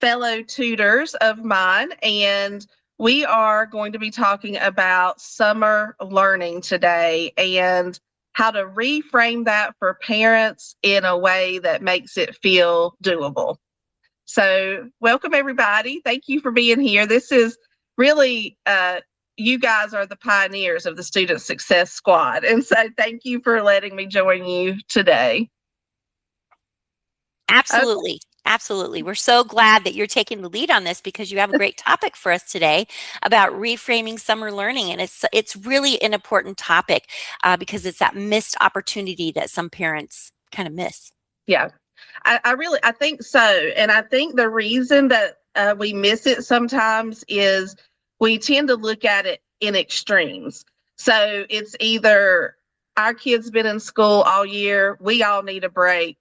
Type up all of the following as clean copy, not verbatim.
fellow tutors of mine, and we are going to be talking about summer learning today and how to reframe that for parents in a way that makes it feel doable. So welcome, everybody. Thank you for being here. This is really, you guys are the pioneers of the Student Success Squad. And so thank you for letting me join you today. Absolutely. Okay. Absolutely. We're so glad that you're taking the lead on this because you have a great topic for us today about reframing summer learning. And it's really an important topic because it's that missed opportunity that some parents kind of miss. Yeah, I think so. And I think the reason that we miss it sometimes is we tend to look at it in extremes. So it's either our kids been in school all year, we all need a break,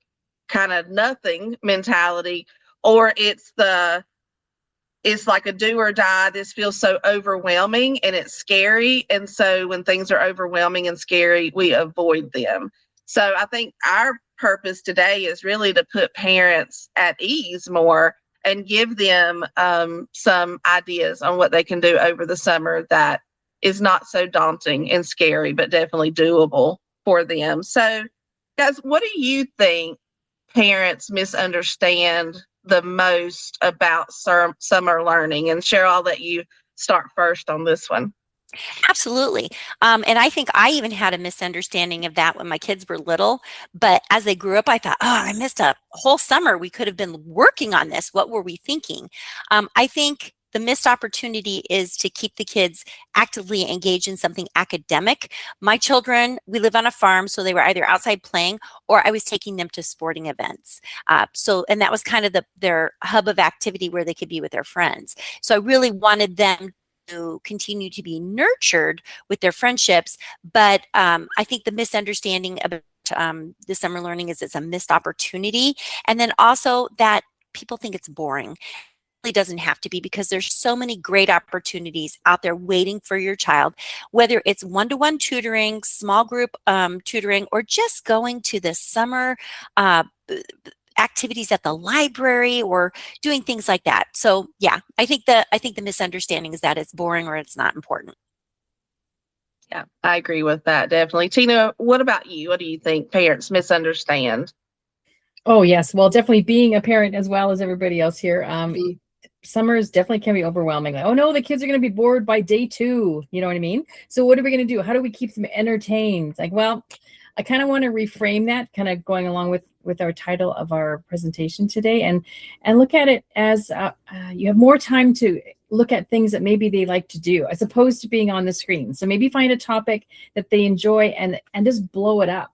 kind of nothing mentality, or it's like a do or die. This feels so overwhelming and it's scary. And so when things are overwhelming and scary, we avoid them. So I think our purpose today is really to put parents at ease more and give them some ideas on what they can do over the summer that is not so daunting and scary, but definitely doable for them. So guys, what do you think parents misunderstand the most about summer learning? And Sheryl, I'll let you start first on this one. Absolutely. And I think I even had a misunderstanding of that when my kids were little. But as they grew up, I thought, I missed a whole summer. We could have been working on this. What were we thinking? I think the missed opportunity is to keep the kids actively engaged in something academic. My children, we live on a farm, so they were either outside playing or I was taking them to sporting events. And that was kind of their hub of activity where they could be with their friends. So I really wanted them to continue to be nurtured with their friendships. But I think the misunderstanding about the summer learning is it's a missed opportunity. And then also that people think it's boring. It doesn't have to be because there's so many great opportunities out there waiting for your child, whether it's one-to-one tutoring, small group tutoring, or just going to the summer activities at the library or doing things like that. So yeah, I think the misunderstanding is that it's boring or it's not important. Yeah, I agree with that. Definitely. Tina, what about you? What do you think parents misunderstand? Oh, yes. Well, definitely being a parent as well as everybody else here. Summers definitely can be overwhelming. Like, oh no, the kids are going to be bored by day 2. You know what I mean? So what are we going to do? How do we keep them entertained? Like, well, I kind of want to reframe that, kind of going along with our title of our presentation today, and look at it as you have more time to look at things that maybe they like to do as opposed to being on the screen. So maybe find a topic that they enjoy and just blow it up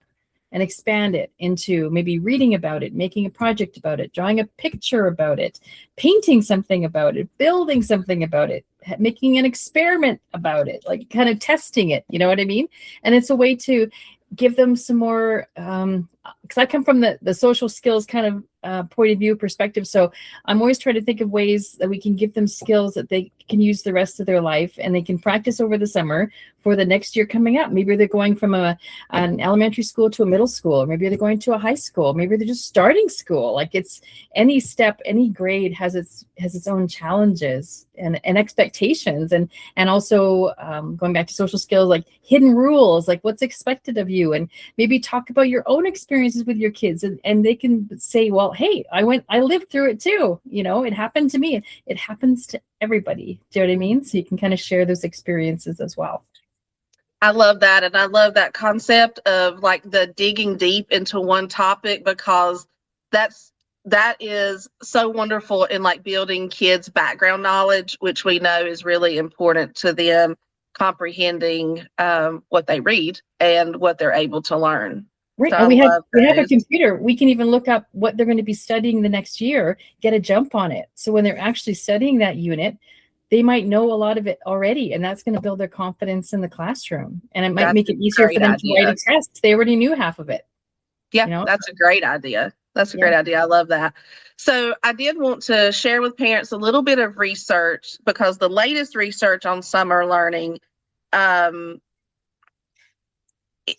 and expand it into maybe reading about it, making a project about it, drawing a picture about it, painting something about it, building something about it, making an experiment about it, like kind of testing it, you know what I mean? And it's a way to give them some more, because I come from the social skills kind of point of view perspective. So I'm always trying to think of ways that we can give them skills that they can use the rest of their life and they can practice over the summer for the next year coming up. Maybe they're going from an elementary school to a middle school, or maybe they're going to a high school, maybe they're just starting school. Like it's any step, any grade has its own challenges and expectations, and also going back to social skills, like hidden rules, like what's expected of you, and maybe talk about your own experiences with your kids, and they can say, well, hey, I lived through it too. You know, it happened to me. It happens to everybody. Do you know what I mean? So you can kind of share those experiences as well. I love that. And I love that concept of like the digging deep into one topic, because that is so wonderful in like building kids' background knowledge, which we know is really important to them comprehending what they read and what they're able to learn. Right. So and we have a computer. We can even look up what they're going to be studying the next year, get a jump on it. So when they're actually studying that unit, they might know a lot of it already, and that's going to build their confidence in the classroom. And it might make it easier for them to write a test. They already knew half of it. Yeah, you know? That's a great idea. That's a great idea. I love that. So I did want to share with parents a little bit of research, because the latest research on summer learning,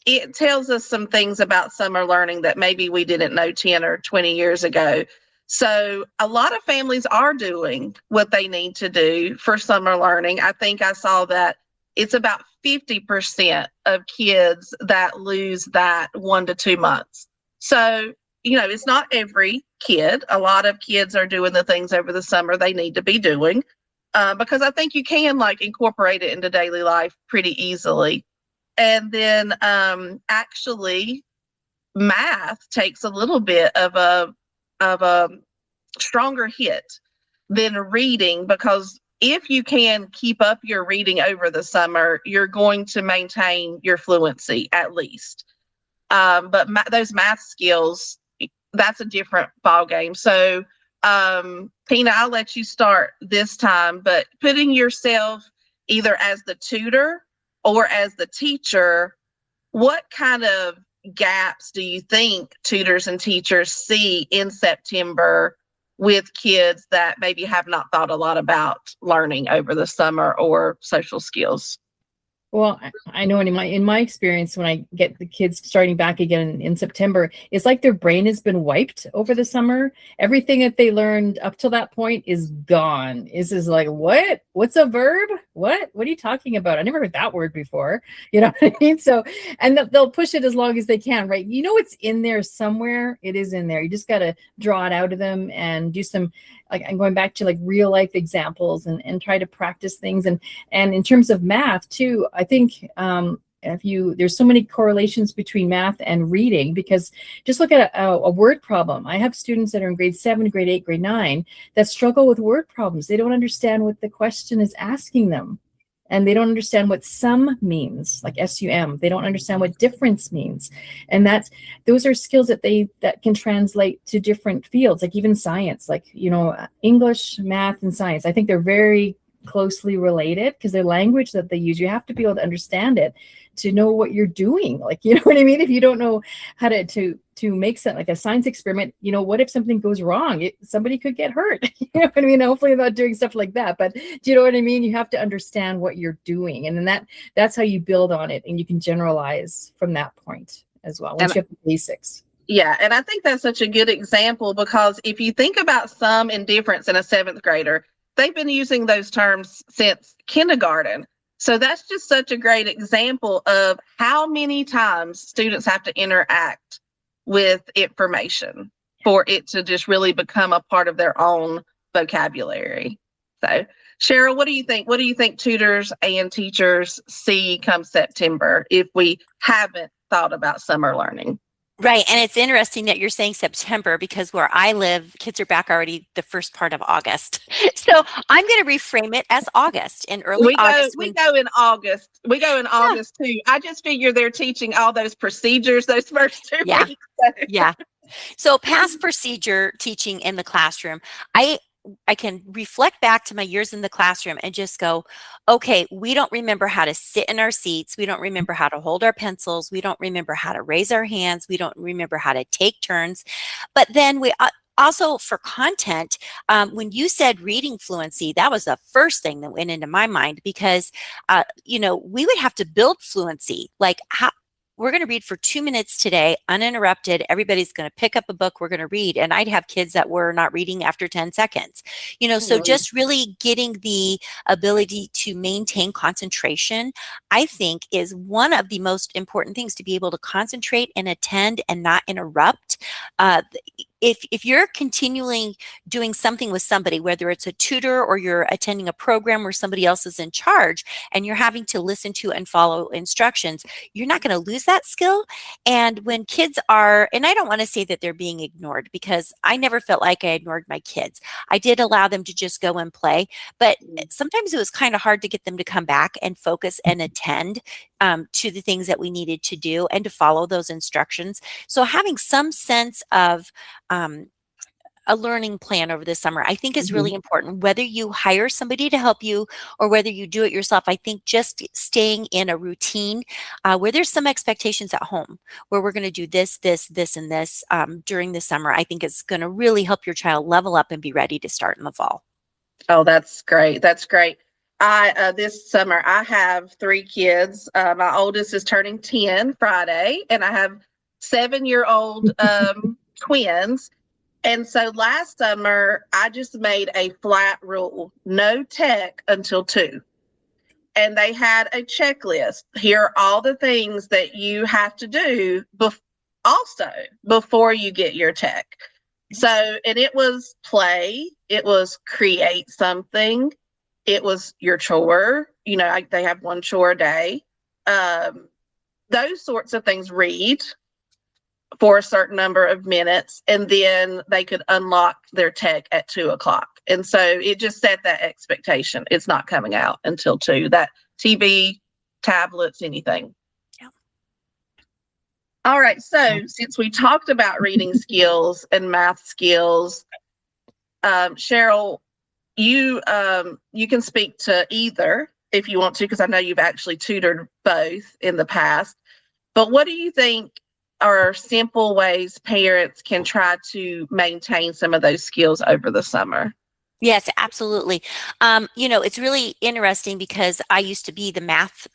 it tells us some things about summer learning that maybe we didn't know 10 or 20 years ago. So a lot of families are doing what they need to do for summer learning. I think I saw that it's about 50% of kids that lose that 1 to 2 months. So, it's not every kid. A lot of kids are doing the things over the summer they need to be doing, because I think you can incorporate it into daily life pretty easily. And then actually math takes a little bit of a stronger hit than reading, because if you can keep up your reading over the summer, you're going to maintain your fluency at least. But those math skills, that's a different ball game. So, Tina, I'll let you start this time, but putting yourself either as the tutor or as the teacher, what kind of gaps do you think tutors and teachers see in September with kids that maybe have not thought a lot about learning over the summer or social skills? Well, I know in my experience, when I get the kids starting back again in September, it's like their brain has been wiped over the summer. Everything that they learned up till that point is gone. It's just like, what? What's a verb? What are you talking about? I never heard that word before. You know what I mean? So, and they'll push it as long as they can, right? It's in there somewhere. It is in there. You just got to draw it out of them and do some, I'm going back to real life examples and try to practice things. And in terms of math too, I think there's so many correlations between math and reading, because just look at a word problem. I have students that are in grade 7, grade 8, grade 9 that struggle with word problems. They don't understand what the question is asking them. And they don't understand what sum means, like SUM. They don't understand what difference means. And those are skills that can translate to different fields, like even science, English, math, and science. I think they're very closely related because their language that they use, you have to be able to understand it to know what you're doing. You know what I mean? If you don't know how to make something like a science experiment, what if something goes wrong? Somebody could get hurt. You know what I mean? Hopefully I'm not doing stuff like that, but do you know what I mean? You have to understand what you're doing. And then that's how you build on it. And you can generalize from that point as well, once you have the basics. Yeah. And I think that's such a good example, because if you think about sum and difference in a 7th grader, they've been using those terms since kindergarten. So that's just such a great example of how many times students have to interact with information for it to just really become a part of their own vocabulary. So, Sheryl, what do you think? What do you think tutors and teachers see come September if we haven't thought about summer learning? Right. And it's interesting that you're saying September, because where I live, kids are back already the first part of August. So I'm going to reframe it as August, in early August. We go in August. We go in August too. I just figure they're teaching all those procedures those first 2 weeks. Yeah. So past procedure teaching in the classroom, I can reflect back to my years in the classroom and just go, okay, we don't remember how to sit in our seats. We don't remember how to hold our pencils. We don't remember how to raise our hands. We don't remember how to take turns. But then we also, for content, when you said reading fluency, that was the first thing that went into my mind, because, we would have to build fluency. We're going to read for 2 minutes today, uninterrupted. Everybody's going to pick up a book. We're going to read. And I'd have kids that were not reading after 10 seconds. So just really getting the ability to maintain concentration, I think, is one of the most important things, to be able to concentrate and attend and not interrupt. If you're continually doing something with somebody, whether it's a tutor or you're attending a program where somebody else is in charge and you're having to listen to and follow instructions, you're not going to lose that skill. And when kids are, and I don't want to say that they're being ignored, because I never felt like I ignored my kids. I did allow them to just go and play, but sometimes it was kind of hard to get them to come back and focus and attend to the things that we needed to do and to follow those instructions. So having some sense of a learning plan over the summer, I think, is really important. Whether you hire somebody to help you or whether you do it yourself, I think just staying in a routine where there's some expectations at home, where we're going to do this, and this during the summer, I think is going to really help your child level up and be ready to start in the fall. Oh, that's great. That's great. This summer, I have 3 kids. My oldest is turning 10 Friday, and I have 7-year-old twins. And so last summer, I just made a flat rule, no tech until 2. And they had a checklist. Here are all the things that you have to do also before you get your tech. So, and it was play, it was create something, it was your chore. You know, they have one chore a day. Those sorts of things, read for a certain number of minutes, and then they could unlock their tech at 2:00. And so it just set that expectation. It's not coming out until 2, that TV, tablets, anything. Yeah. All right. So since we talked about reading skills and math skills, Sheryl, you can speak to either if you want to, because I know you've actually tutored both in the past. But what do you think are simple ways parents can try to maintain some of those skills over the summer? Yes, absolutely. It's really interesting because I used to be the math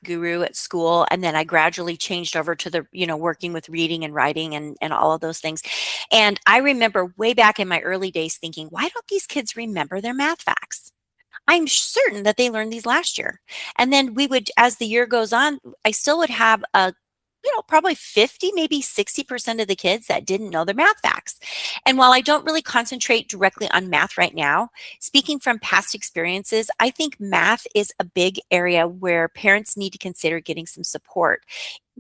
guru at school. And then I gradually changed over to the, working with reading and writing and all of those things. And I remember way back in my early days thinking, why don't these kids remember their math facts? I'm certain that they learned these last year. And then we would, as the year goes on, I still would have probably 50, maybe 60% of the kids that didn't know their math facts. And while I don't really concentrate directly on math right now, speaking from past experiences, I think math is a big area where parents need to consider getting some support.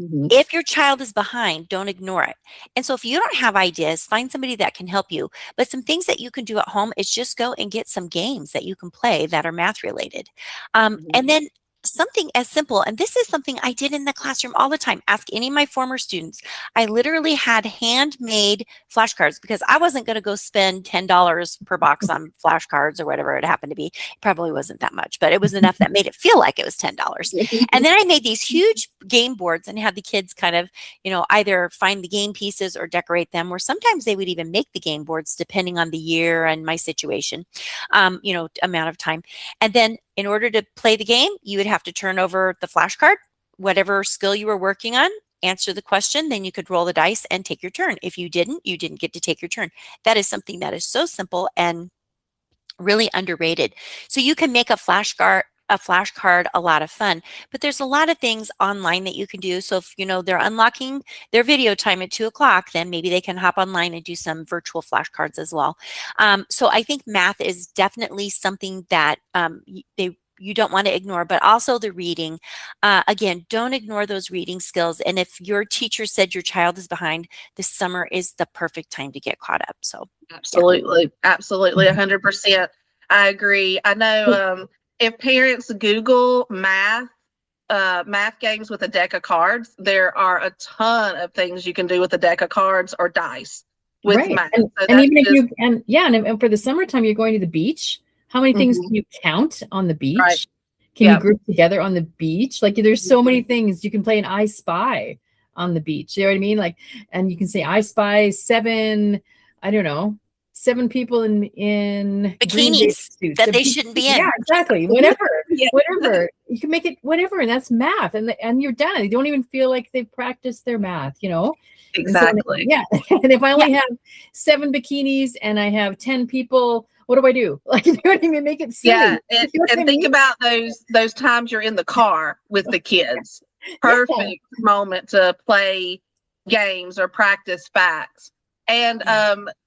Mm-hmm. If your child is behind, don't ignore it. And so if you don't have ideas, find somebody that can help you. But some things that you can do at home is just go and get some games that you can play that are math related. Mm-hmm. And then something as simple, and this is something I did in the classroom all the time. Ask any of my former students. I literally had handmade flashcards because I wasn't going to go spend $10 per box on flashcards or whatever it happened to be. It probably wasn't that much, but it was enough that made it feel like it was $10. And then I made these huge game boards and had the kids kind of, either find the game pieces or decorate them, or sometimes they would even make the game boards depending on the year and my situation, amount of time. And then in order to play the game, you would have to turn over the flashcard, whatever skill you were working on, answer the question, then you could roll the dice and take your turn. If you didn't get to take your turn. That is something that is so simple and really underrated. So you can make a flashcard a lot of fun, but there's a lot of things online that you can do. So if they're unlocking their video time at 2:00, then maybe they can hop online and do some virtual flashcards as well. So I think math is definitely something that you don't want to ignore, but also the reading. Again, don't ignore those reading skills. And if your teacher said your child is behind, this summer is the perfect time to get caught up. So absolutely, absolutely, 100%. I agree. I know. If parents Google math games with a deck of cards, there are a ton of things you can do with a deck of cards or dice with math. And even if for the summertime, you're going to the beach. How many things can you count on the beach? Right. Can you group together on the beach? Like there's so many things. You can play an I Spy on the beach. You know what I mean? Like, and you can say I spy 7 people in bikinis that they shouldn't be in. Yeah, exactly. Whatever. Whatever. You can make it whatever, and that's math. And you're done. You don't even feel like they've practiced their math, Exactly. So, and if I only have 7 bikinis and I have 10 people, what do I do? Like, you know what I mean? Make it silly. Yeah, and think about those times you're in the car with the kids. Perfect moment to play games or practice facts. And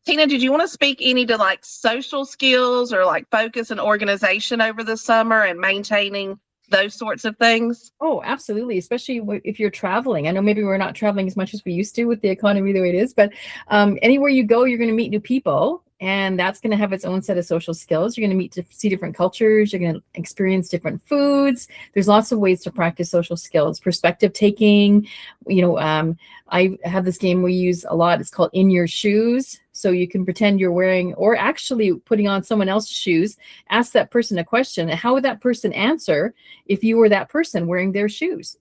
Tina, did you want to speak any to like social skills or like focus and organization over the summer and maintaining those sorts of things? Oh, absolutely. Especially if you're traveling. I know maybe we're not traveling as much as we used to with the economy the way it is, but anywhere you go, you're going to meet new people. And that's going to have its own set of social skills. You're going to see different cultures. You're going to experience different foods. There's lots of ways to practice social skills. Perspective taking. I have this game we use a lot. It's called In Your Shoes. So you can pretend you're wearing or actually putting on someone else's shoes. Ask that person a question. How would that person answer if you were that person wearing their shoes?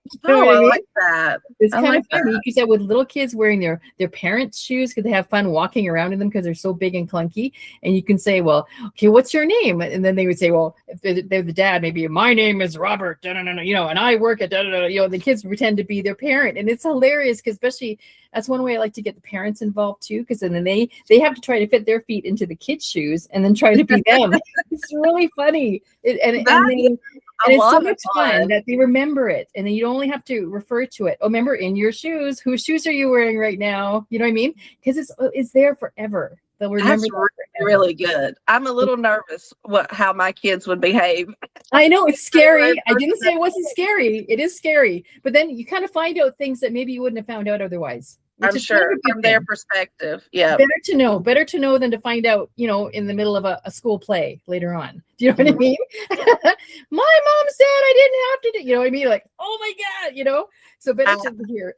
You know Oh, what I I mean? like that. It's I kind like of funny. You could say with little kids wearing their parents' shoes because they have fun walking around in them because they're so big and clunky. And you can say, well, okay, what's your name? And then they would say, well, if they're the dad, maybe my name is Robert, and I work at the kids pretend to be their parent. And it's hilarious because especially that's one way I like to get the parents involved too, because then they have to try to fit their feet into the kids' shoes and then try to be them. It's really funny. And it's so much fun that they remember it. And then you only have to refer to it. Oh, remember in your shoes, whose shoes are you wearing right now? You know what I mean? Because it's there forever. They'll remember That's really good. I'm a little nervous how my kids would behave. I know it's scary. I didn't say it wasn't scary. It is scary. But then you kind of find out things that maybe you wouldn't have found out otherwise. I'm sure from their perspective. Yeah. Better to know than to find out, in the middle of a school play later on. Do you know what I mean? My mom said I didn't have to do, you know what I mean? Like, oh my God, so better to hear.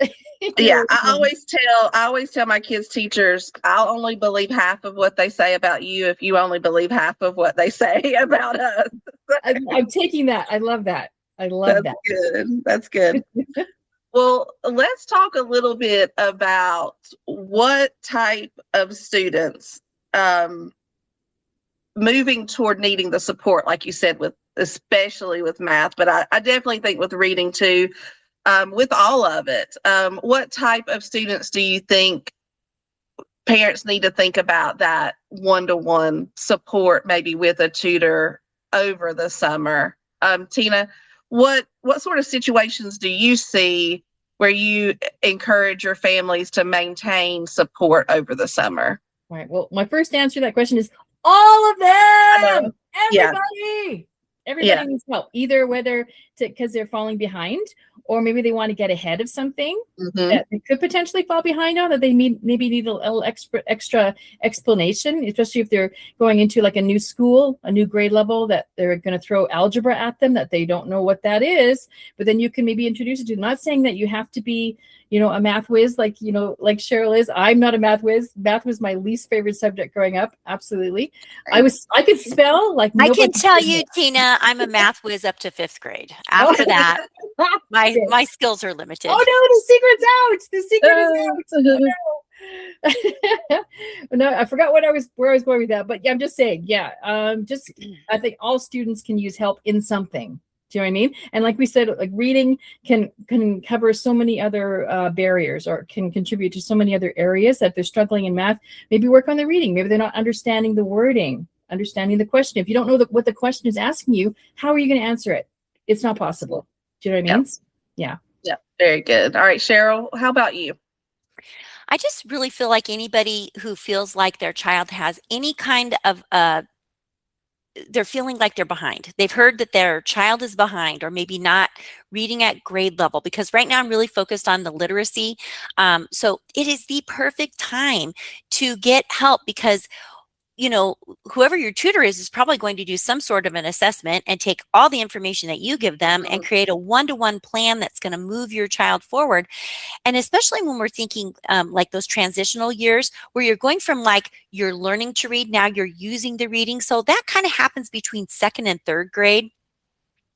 Yeah. I always tell my kids' teachers, I'll only believe half of what they say about you if you only believe half of what they say about us. I'm taking that. I love that. That's good. That's good. Well, let's talk a little bit about what type of students moving toward needing the support, like you said, especially with math, but I definitely think with reading too, with all of it. What type of students do you think parents need to think about that one-to-one support, maybe with a tutor over the summer? Tina, what sort of situations do you see where you encourage your families to maintain support over the summer? Right. Well, my first answer to that question is all of them. Everybody needs help, either whether because they're falling behind, or maybe they want to get ahead of something that they could potentially fall behind on, that they maybe need a little extra explanation, especially if they're going into like a new school, a new grade level, that they're going to throw algebra at them, that they don't know what that is. But then you can maybe introduce it to them. Not saying that you have to be, a math whiz like Sheryl is. I'm not a math whiz. Math was my least favorite subject growing up. Absolutely. I could spell like I can tell you, Tina, I'm a math whiz up to 5th grade. After that, my skills are limited. Oh no, the secret's out. The secret is out. No, I forgot where I was going with that. But yeah, I'm just saying, I think all students can use help in something. Do you know what I mean? And like we said, like reading can cover so many other barriers, or can contribute to so many other areas. That if they're struggling in math, maybe work on the reading. Maybe they're not understanding the wording, understanding the question. If you don't know what the question is asking you, how are you going to answer it? It's not possible. Do you know what I mean? Yeah. Yeah. Very good. All right, Sheryl, how about you? I just really feel like anybody who feels like their child has any kind of they're feeling like they're behind. They've heard that their child is behind, or maybe not reading at grade level, because right now I'm really focused on the literacy. So it is the perfect time to get help, because whoever your tutor is probably going to do some sort of an assessment and take all the information that you give them and create a one-to-one plan that's going to move your child forward. And especially when we're thinking like those transitional years where you're going from like you're learning to read, now you're using the reading. So that kind of happens between 2nd and 3rd grade.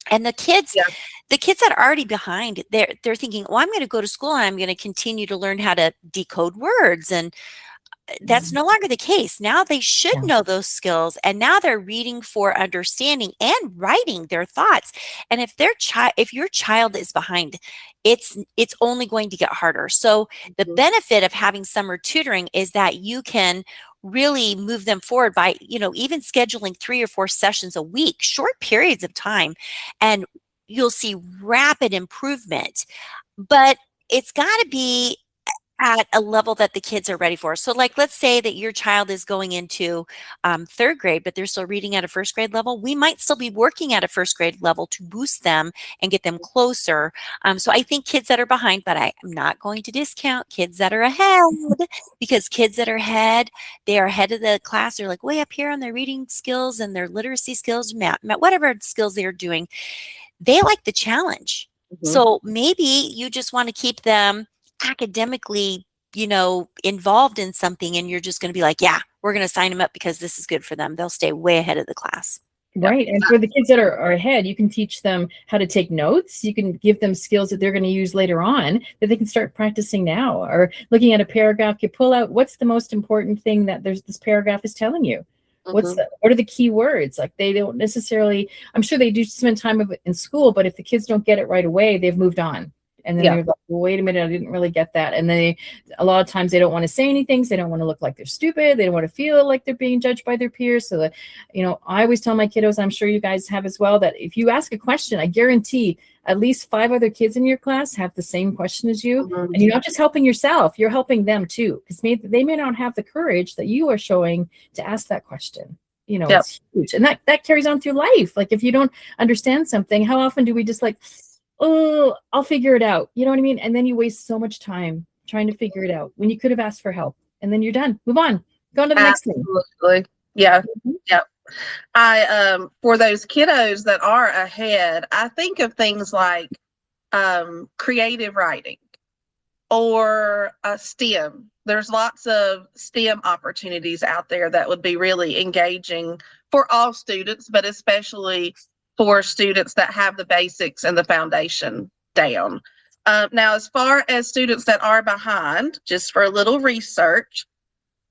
And the kids that are already behind, they're thinking, well, I'm going to go to school and I'm going to continue to learn how to decode words. And that's no longer the case. Now they should know those skills, and now they're reading for understanding and writing their thoughts. And if your child is behind, it's only going to get harder. So the benefit of having summer tutoring is that you can really move them forward by, even scheduling 3 or 4 sessions a week, short periods of time, and you'll see rapid improvement. But it's got to be at a level that the kids are ready for. So like, let's say that your child is going into 3rd grade, but they're still reading at a 1st grade level. We might still be working at a 1st grade level to boost them and get them closer. So I think kids that are behind, but I am not going to discount kids that are ahead, because kids that are ahead, they are ahead of the class. They're like way up here on their reading skills and their literacy skills, math, whatever skills they're doing. They like the challenge. So maybe you just want to keep them academically, involved in something, and you're just going to be like, yeah, we're going to sign them up because this is good for them. They'll stay way ahead of the class. Right. And for the kids that are ahead, you can teach them how to take notes. You can give them skills that they're going to use later on that they can start practicing now. Or looking at a paragraph, you pull out what's the most important thing that this paragraph is telling you. What are the key words? Like, they don't necessarily, I'm sure they do spend time of it in school, but if the kids don't get it right away, they've moved on. And then they're like, well, wait a minute, I didn't really get that. And then a lot of times they don't want to say anything. So they don't want to look like they're stupid. They don't want to feel like they're being judged by their peers. So that, I always tell my kiddos, I'm sure you guys have as well, that if you ask a question, I guarantee at least 5 other kids in your class have the same question as you. And you're not just helping yourself, you're helping them too. Because they may not have the courage that you are showing to ask that question. It's huge. And that carries on through life. Like, if you don't understand something, how often do we just like, oh, I'll figure it out. You know what I mean? And then you waste so much time trying to figure it out when you could have asked for help, and then you're done. Move on. Go on to the next thing. Absolutely. Yeah. Yeah. For those kiddos that are ahead, I think of things like creative writing or STEM. There's lots of STEM opportunities out there that would be really engaging for all students, but especially for students that have the basics and the foundation down. Now, as far as students that are behind, just for a little research,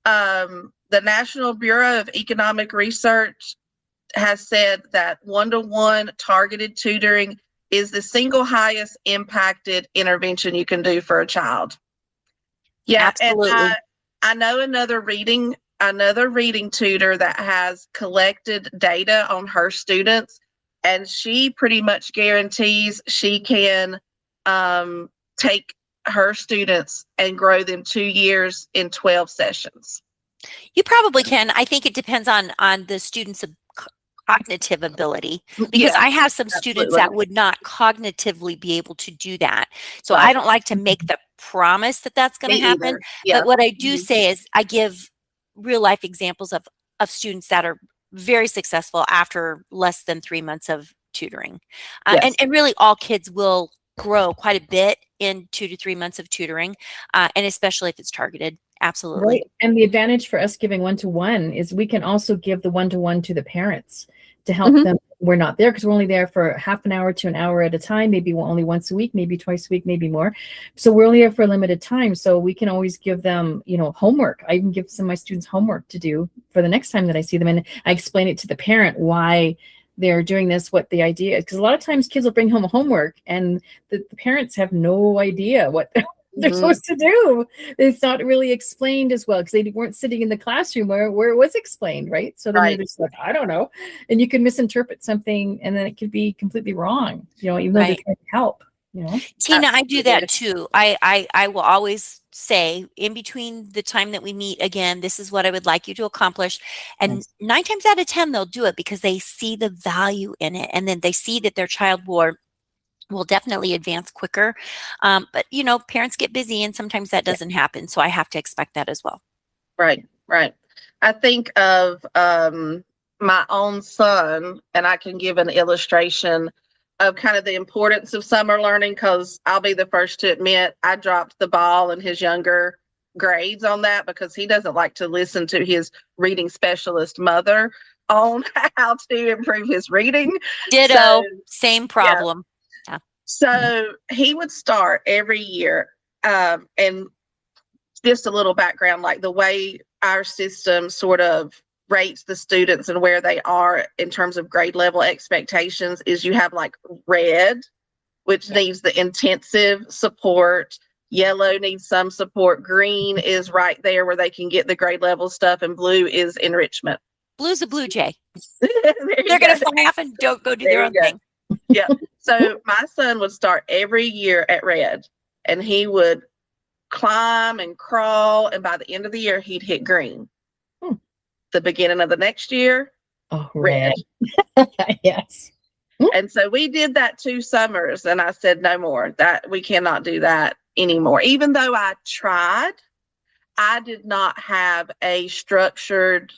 the National Bureau of Economic Research has said that one-to-one targeted tutoring is the single highest impacted intervention you can do for a child. Yeah, absolutely. And I know another reading tutor that has collected data on her students, and she pretty much guarantees she can take her students and grow them 2 years in 12 sessions. You probably can. I think it depends on the student's cognitive ability, because I have some students that would not cognitively be able to do that. So I don't like to make the promise that that's going to happen. But what I do say is I give real life examples of students that are very successful after less than 3 months of tutoring. And really all kids will grow quite a bit in 2 to 3 months of tutoring, and especially if it's targeted. Absolutely. Right. And the advantage for us giving one-to-one is we can also give the one-to-one to the parents to help them. We're not there because we're only there for half an hour to an hour at a time, maybe only once a week, maybe twice a week, maybe more. So we're only there for a limited time. So we can always give them, homework. I even give some of my students homework to do for the next time that I see them. And I explain it to the parent why they're doing this, what the idea is. Because a lot of times kids will bring home homework and the parents have no idea what they're supposed to do. It's not really explained as well because they weren't sitting in the classroom where it was explained, right? So then they're just like, I don't know. And you can misinterpret something and then it could be completely wrong, even though they're trying to help. Tina, I do that too. I will always say in between the time that we meet again, this is what I would like you to accomplish. And 9 times out of 10, they'll do it because they see the value in it. And then they see that their child will definitely advance quicker. But, parents get busy and sometimes that doesn't happen. So I have to expect that as well. Right. I think of my own son, and I can give an illustration of kind of the importance of summer learning, because I'll be the first to admit I dropped the ball in his younger grades on that because he doesn't like to listen to his reading specialist mother on how to improve his reading. Ditto, same problem. Yeah. So he would start every year, and just a little background, like the way our system sort of rates the students and where they are in terms of grade level expectations is you have like red, which needs the intensive support. Yellow needs some support. Green is right there where they can get the grade level stuff, and blue is enrichment. Blue's a blue jay. They're going to fly off and don't go do their own thing. Yeah. So my son would start every year at red, and he would climb and crawl, and by the end of the year, he'd hit green. The beginning of the next year, red. Yes. And so we did that 2 summers, and I said, no more. That we cannot do that anymore. Even though I tried, I did not have a structured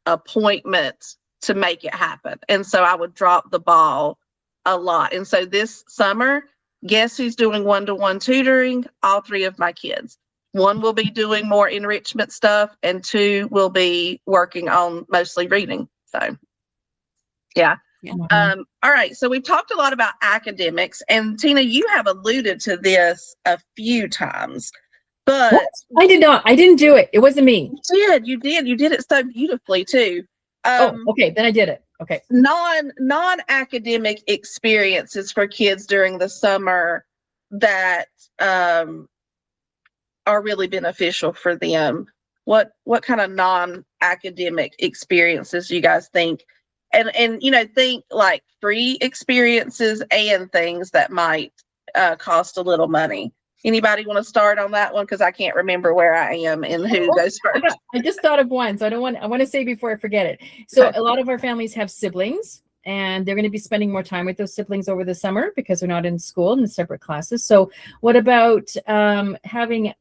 appointment to make it happen. And so I would drop the ball a lot. And so this summer, guess who's doing one-to-one tutoring? All 3 of my kids. 1 will be doing more enrichment stuff, and 2 will be working on mostly reading. So Yeah. Mhm. All right. So we've talked a lot about academics, and Tina, you have alluded to this a few times, but What? I did not. I didn't do it. It wasn't me. you did it so beautifully too. Oh, okay. Then I did it. Okay. Non-academic experiences for kids during the summer that are really beneficial for them. What kind of non-academic experiences do you guys think? And think like free experiences and things that might cost a little money. Anybody want to start on that one? Because I can't remember where I am and who goes first. I just thought of one, so I want to say before I forget it. So Okay. a lot of our families have siblings, and they're going to be spending more time with those siblings over the summer because they're not in school in separate classes. So what about having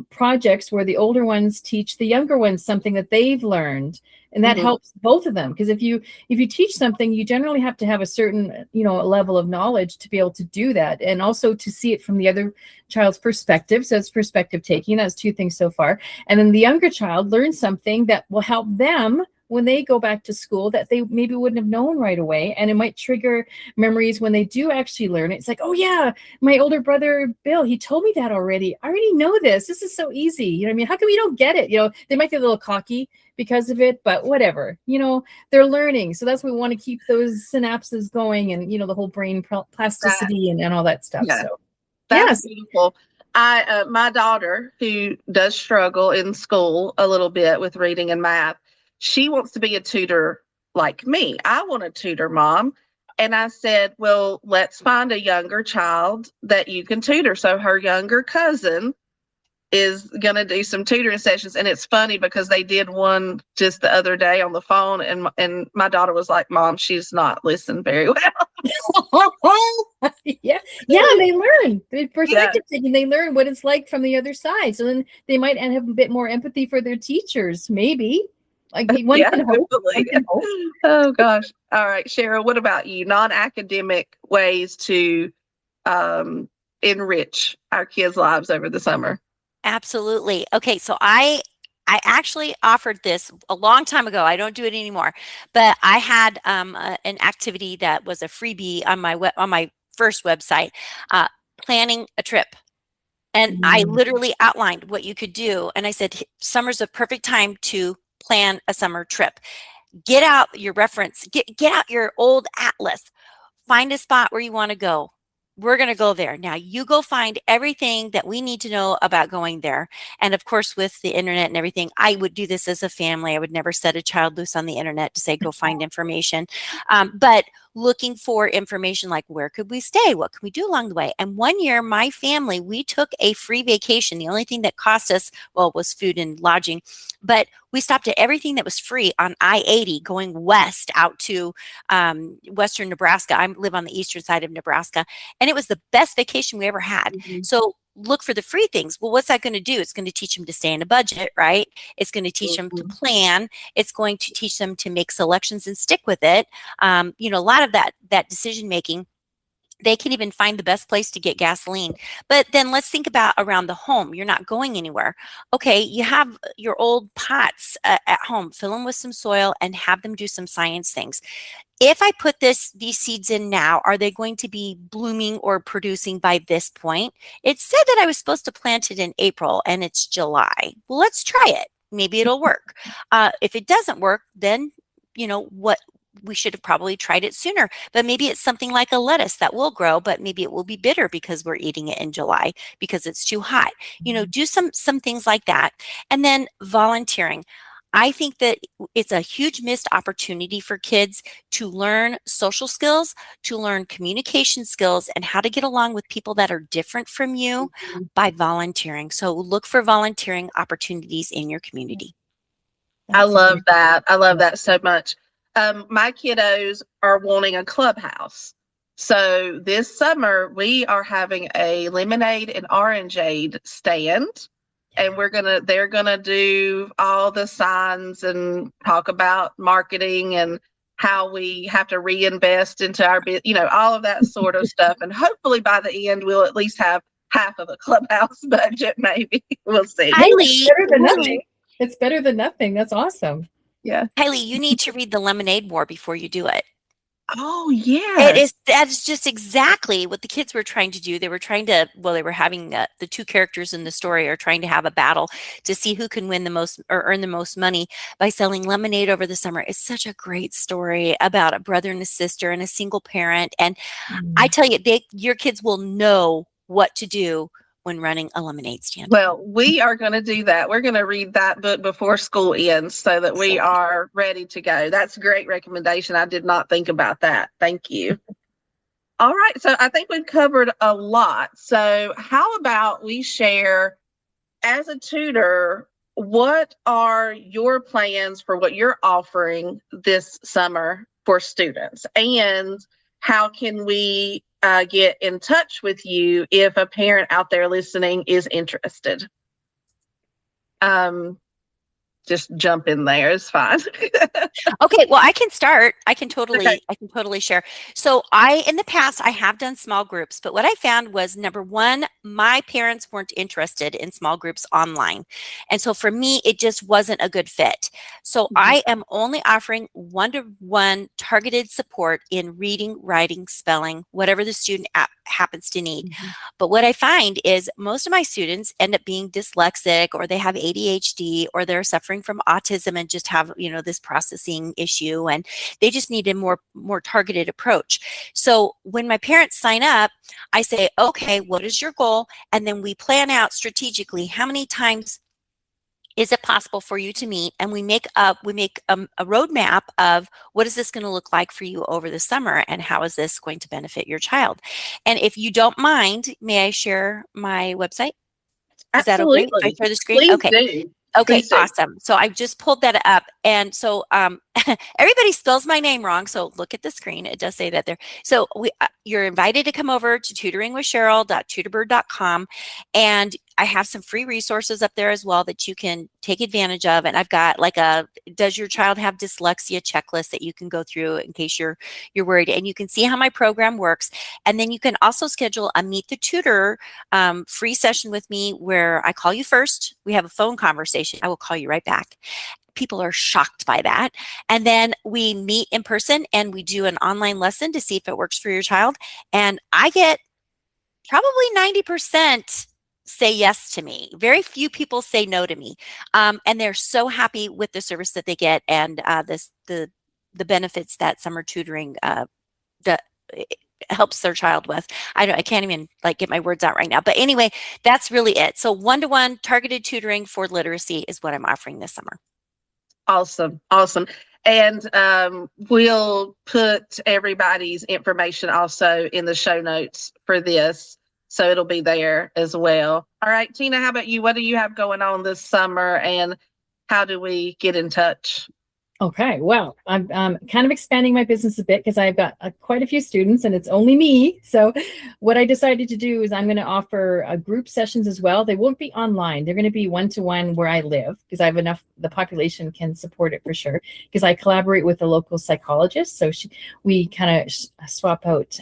projects where the older ones teach the younger ones something that they've learned, and that helps both of them? Because if you teach something, you generally have to have a certain level of knowledge to be able to do that, and also to see it from the other child's perspective. So it's perspective taking. That's two things so far. And then the younger child learns something that will help them when they go back to school that they maybe wouldn't have known right away. And it might trigger memories when they do actually learn it. It's like, oh yeah, my older brother, Bill, he told me that already. I already know this. This is so easy. You know what I mean? How come we don't get it? They might get a little cocky because of it, but whatever, they're learning. So that's why we want to keep those synapses going, and, the whole brain plasticity and all that stuff. Yeah. So that's beautiful. My daughter, who does struggle in school a little bit with reading and math, she wants to be a tutor like me. I want to tutor, Mom. And I said, well, let's find a younger child that you can tutor. So her younger cousin is going to do some tutoring sessions. And it's funny because they did one just the other day on the phone. And my daughter was like, Mom, she's not listening very well. yeah, they learn. Perspective taking. They learn what it's like from the other side. So then they might have a bit more empathy for their teachers, maybe. Like one can hope. Oh gosh. All right, Sheryl, what about you? Non-academic ways to enrich our kids' lives over the summer. Absolutely. Okay, so I actually offered this a long time ago. I don't do it anymore, but I had an activity that was a freebie on my first website, planning a trip. And I literally outlined what you could do. And I said, summer's a perfect time to plan a summer trip. Get out your reference, get out your old atlas, find a spot where you want to go. We're going to go there. Now you go find everything that we need to know about going there. And of course, with the internet and everything, I would do this as a family. I would never set a child loose on the internet to say, go find information. But looking for information like, where could we stay? What can we do along the way? And one year, my family, we took a free vacation. The only thing that cost us, was food and lodging. But we stopped at everything that was free on I-80 going west out to western Nebraska. I live on the eastern side of Nebraska. And it was the best vacation we ever had. So look for the free things. Well, what's that going to do? It's going to teach them to stay in a budget, right? It's going to teach them to plan. It's going to teach them to make selections and stick with it. A lot of that decision making. They can even find the best place to get gasoline. But then let's think about around the home. You're not going anywhere. Okay, you have your old pots at home. Fill them with some soil and have them do some science things. If I put these seeds in now, are they going to be blooming or producing by this point? It said that I was supposed to plant it in April and it's July. Well, let's try it. Maybe it'll work. If it doesn't work, then what we should have probably tried it sooner. But maybe it's something like a lettuce that will grow, but maybe it will be bitter because we're eating it in July because it's too hot. Do some things like that. And then volunteering. I think that it's a huge missed opportunity for kids to learn social skills, to learn communication skills, and how to get along with people that are different from you by volunteering. So look for volunteering opportunities in your community. I love that. I love that so much. My kiddos are wanting a clubhouse. So this summer we are having a lemonade and orangeade stand. And they're gonna do all the signs and talk about marketing and how we have to reinvest into our all of that sort of stuff. And hopefully by the end we'll at least have half of a clubhouse budget. Maybe we'll see. It's better than nothing. It's better than nothing. That's awesome. Yeah. Kylie, you need to read the Lemonade War before you do it. Oh, yeah. That's just exactly what the kids were trying to do. They were trying to, well, they were having the two characters in the story are trying to have a battle to see who can win the most or earn the most money by selling lemonade over the summer. It's such a great story about a brother and a sister and a single parent. And I tell you, your kids will know what to do when running a lemonade stand. Well, we are going to do that. We're going to read that book before school ends so that we are ready to go. That's a great recommendation. I did not think about that. Thank you. All right. So I think we've covered a lot. So how about we share, as a tutor, what are your plans for what you're offering this summer for students? And how can we get in touch with you if a parent out there listening is interested? Just jump in there. It's fine. Okay, well, I can start. I can totally share. So in the past, I have done small groups, but what I found was, number one, my parents weren't interested in small groups online. And so for me, it just wasn't a good fit. So I am only offering one-to-one targeted support in reading, writing, spelling, whatever the student happens to need. But what I find is most of my students end up being dyslexic, or they have ADHD, or they're suffering from autism and just have, this processing issue, and they just need a more targeted approach. So when my parents sign up, I say, okay, what is your goal? And then we plan out strategically how many times is it possible for you to meet, and we make a roadmap of what is this going to look like for you over the summer, and how is this going to benefit your child. And if you don't mind, may I share my website? Is that okay if I share the screen? Please okay. Do. Okay, Please do. awesome. So I just pulled that up. And so everybody spells my name wrong. So look at the screen. It does say that there. So you're invited to come over to tutoringwithcheryl.tutorbird.com. And I have some free resources up there as well that you can take advantage of. And I've got like does your child have dyslexia checklist that you can go through in case you're worried. And you can see how my program works. And then you can also schedule a Meet the Tutor free session with me where I call you first. We have a phone conversation. I will call you right back. People are shocked by that. And then we meet in person and we do an online lesson to see if it works for your child. And I get probably 90% say yes to me. Very few people say no to me. And they're so happy with the service that they get, and the benefits that summer tutoring helps their child with. I can't even get my words out right now. But anyway, that's really it. So one-to-one targeted tutoring for literacy is what I'm offering this summer. Awesome. And we'll put everybody's information also in the show notes for this, so it'll be there as well. All right, Tina, how about you? What do you have going on this summer, and how do we get in touch? Okay, well, I'm kind of expanding my business a bit because I've got quite a few students and it's only me. So what I decided to do is I'm going to offer group sessions as well. They won't be online. They're going to be one-to-one where I live, because I have enough, the population can support it for sure, because I collaborate with a local psychologist. So we kind of swap out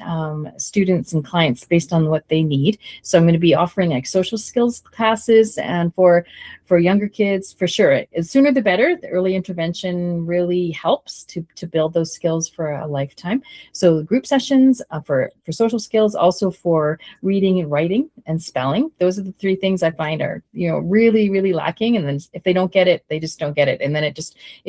students and clients based on what they need. So I'm going to be offering like social skills classes, and for younger kids, for sure. The sooner the better. The early intervention really helps to build those skills for a lifetime. So group sessions for social skills, also for reading and writing and spelling. Those are the three things I find are, really, really lacking. And then if they don't get it, they just don't get it. And then it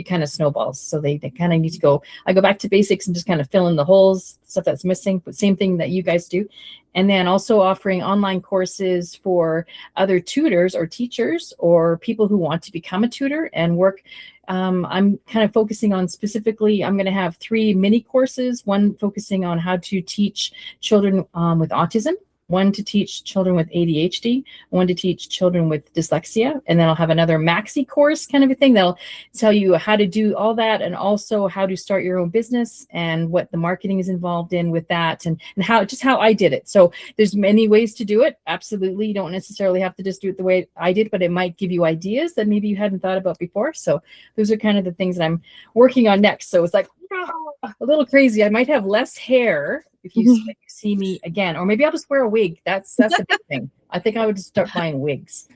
kind of snowballs. So they kind of need to I go back to basics and just kind of fill in the holes, stuff that's missing, but same thing that you guys do. And then also offering online courses for other tutors or teachers or people who want to become a tutor and work. I'm kind of focusing on specifically, I'm going to have 3 mini courses, one focusing on how to teach children with autism, one to teach children with ADHD, one to teach children with dyslexia, and then I'll have another maxi course kind of a thing that'll tell you how to do all that, and also how to start your own business and what the marketing is involved in with that, and how I did it. So there's many ways to do it. Absolutely. You don't necessarily have to just do it the way I did, but it might give you ideas that maybe you hadn't thought about before. So those are kind of the things that I'm working on next. So it's like a little crazy. I might have less hair if you see me again, or maybe I'll just wear a wig. That's a big thing. I think I would just start buying wigs.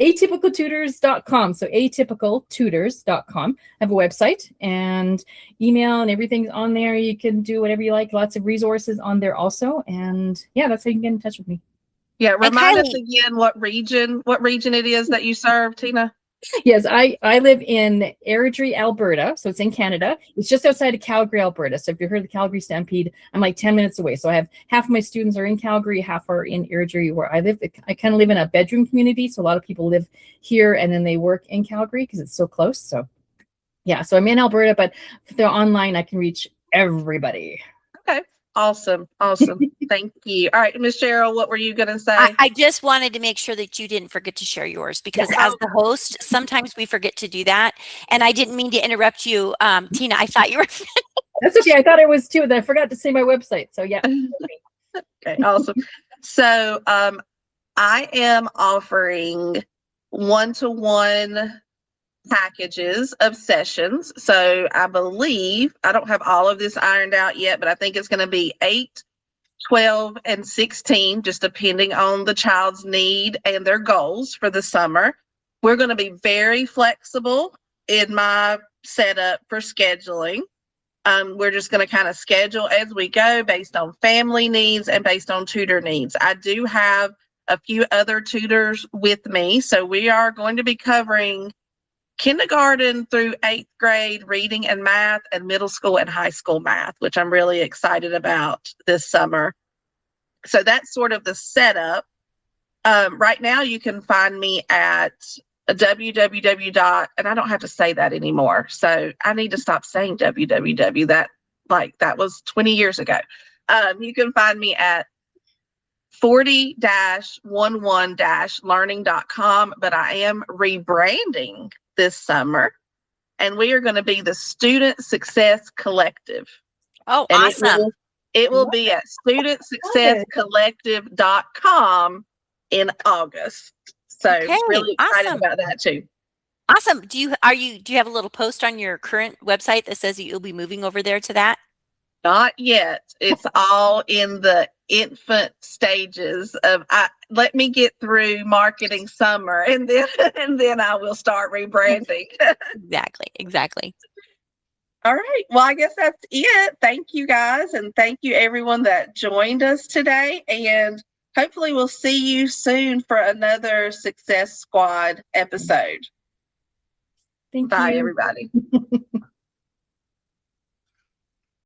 atypicaltutors.com. So atypicaltutors.com. I have a website and email and everything's on there. You can do whatever you like. Lots of resources on there also. And yeah, that's how you can get in touch with me. Yeah, remind us Kylie, again what region it is that you serve, Tina. Yes, I live in Airdrie, Alberta. So it's in Canada. It's just outside of Calgary, Alberta. So if you heard the Calgary Stampede, I'm like 10 minutes away. So I have half of my students are in Calgary, half are in Airdrie where I live. I kind of live in a bedroom community. So a lot of people live here and then they work in Calgary because it's so close. So yeah, so I'm in Alberta, but if they're online, I can reach everybody. Okay. Awesome. Thank you. All right, Miss Sheryl, what were you going to say? I just wanted to make sure that you didn't forget to share yours, because as the host, sometimes we forget to do that. And I didn't mean to interrupt you, Tina. I thought you were. That's okay. I thought I was too. Then I forgot to say my website. So yeah. Okay, awesome. So I am offering one-to-one packages of sessions. So I believe, I don't have all of this ironed out yet, but I think it's going to be 8, 12, and 16, just depending on the child's need and their goals for the summer. We're going to be very flexible in my setup for scheduling. We're just going to kind of schedule as we go based on family needs and based on tutor needs. I do have a few other tutors with me, so we are going to be covering kindergarten through 8th grade reading and math, and middle school and high school math, which I'm really excited about this summer. So that's sort of the setup. Right now you can find me at www. And I don't have to say that anymore. So I need to stop saying www. That was 20 years ago. You can find me at 40-11-learning.com, but I am rebranding this summer, and we are going to be the Student Success Collective. Oh, and awesome. It will be at studentsuccesscollective.com in August. So Okay, really excited awesome. about that too. Awesome. Do you have a little post on your current website that says that you'll be moving over there to that? Not yet. It's all in the infant stages of let me get through marketing summer, and then I will start rebranding. Exactly. All right. Well, I guess that's it. Thank you guys, and thank you everyone that joined us today, and hopefully we'll see you soon for another Success Squad episode. Thank Bye, you. everybody.